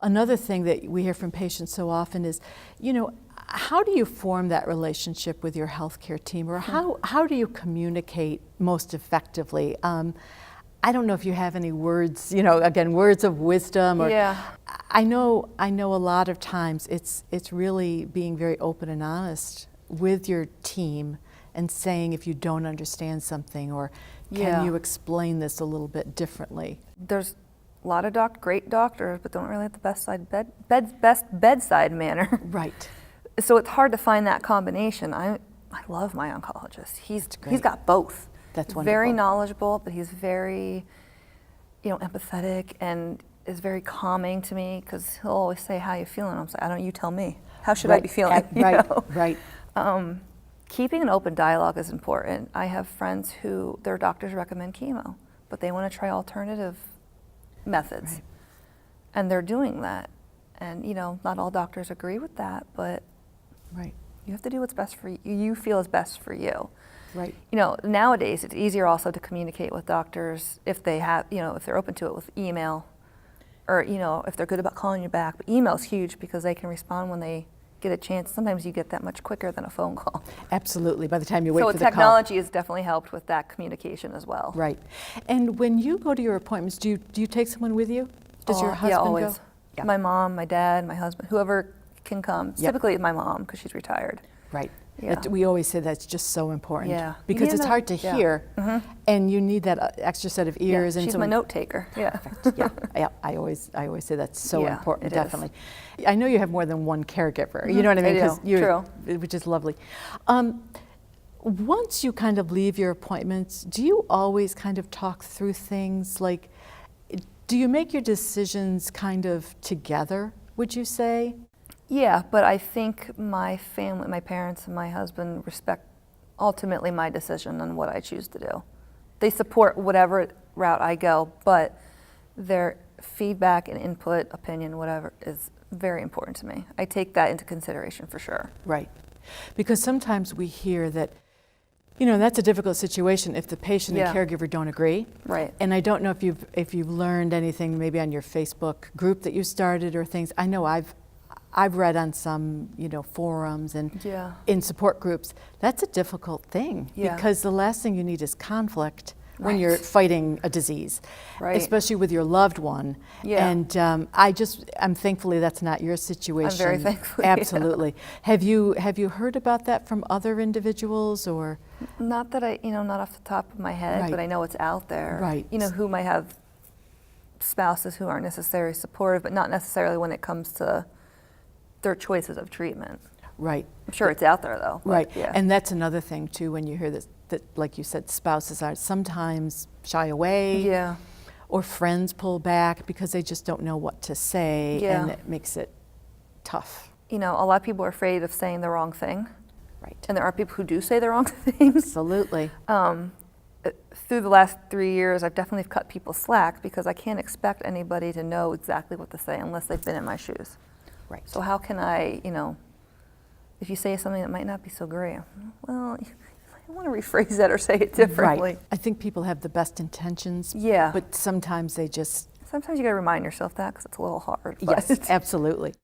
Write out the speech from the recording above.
Another thing that we hear from patients so often is, how do you form that relationship with your healthcare team, or how do you communicate most effectively? I don't know if you have any words, again, words of wisdom. Or, yeah. I know a lot of times it's really being very open and honest with your team and saying if you don't understand something, or can you explain this a little bit differently? There's a lot of great doctors, but don't really have the best bedside manner. Right. So it's hard to find that combination. I love my oncologist. He's got both. That's wonderful. Very knowledgeable, but he's very, empathetic and is very calming to me, because he'll always say, "How you feeling?" I'm like, "You tell me. How should I be feeling?" Right. Keeping an open dialogue is important. I have friends who their doctors recommend chemo, but they want to try alternative methods, and they're doing that. And not all doctors agree with that, but you have to do what's best for you. You feel is best for you. Right. Nowadays it's easier also to communicate with doctors if they have, if they're open to it, with email, or if they're good about calling you back. But email's huge because they can respond when they get a chance. Sometimes you get that much quicker than a phone call. Absolutely. By the time you wait for the call. So technology has definitely helped with that communication as well. Right. And when you go to your appointments, do you take someone with you? Does your husband yeah, always. go? Yeah. My mom, my dad, my husband, whoever can come. Typically my mom, because she's retired. Right. Yeah. We always say that's just so important. Yeah. Because it's hard to hear, and you need that extra set of ears. She's my note taker. Yeah. Yeah. I always say that's so important. It definitely. I know you have more than one caregiver. You know what I mean? I do. True. Which is lovely. Once you kind of leave your appointments, do you always kind of talk through things? Like, do you make your decisions kind of together, would you say? Yeah, but I think my family, my parents and my husband, respect ultimately my decision on what I choose to do. They support whatever route I go, but their feedback and input, opinion, whatever, is very important to me. I take that into consideration for sure. Right. Because sometimes we hear that, that's a difficult situation if the patient and caregiver don't agree. Right. And I don't know if you've learned anything maybe on your Facebook group that you started or things. I know I've read on some, forums and in support groups. That's a difficult thing because the last thing you need is conflict when you're fighting a disease, especially with your loved one. Yeah. And I'm thankfully that's not your situation. I'm very thankful. Absolutely. Yeah. Have you heard about that from other individuals, or? Not that not off the top of my head, but I know it's out there. Right. Who might have spouses who aren't necessarily supportive, but not necessarily when it comes to their choices of treatment. Right. I'm sure it's out there though. Right. Yeah. And that's another thing too, when you hear that like you said, spouses are sometimes shy away. Yeah. Or friends pull back because they just don't know what to say, and it makes it tough. A lot of people are afraid of saying the wrong thing. Right. And there are people who do say the wrong things. Absolutely. Through the last 3 years, I've definitely cut people slack because I can't expect anybody to know exactly what to say unless they've been in my shoes. Right. So how can I, if you say something that might not be so great, well, I want to rephrase that or say it differently. Right. I think people have the best intentions. Yeah. But sometimes they just. Sometimes you got to remind yourself that because it's a little hard. Yes, absolutely.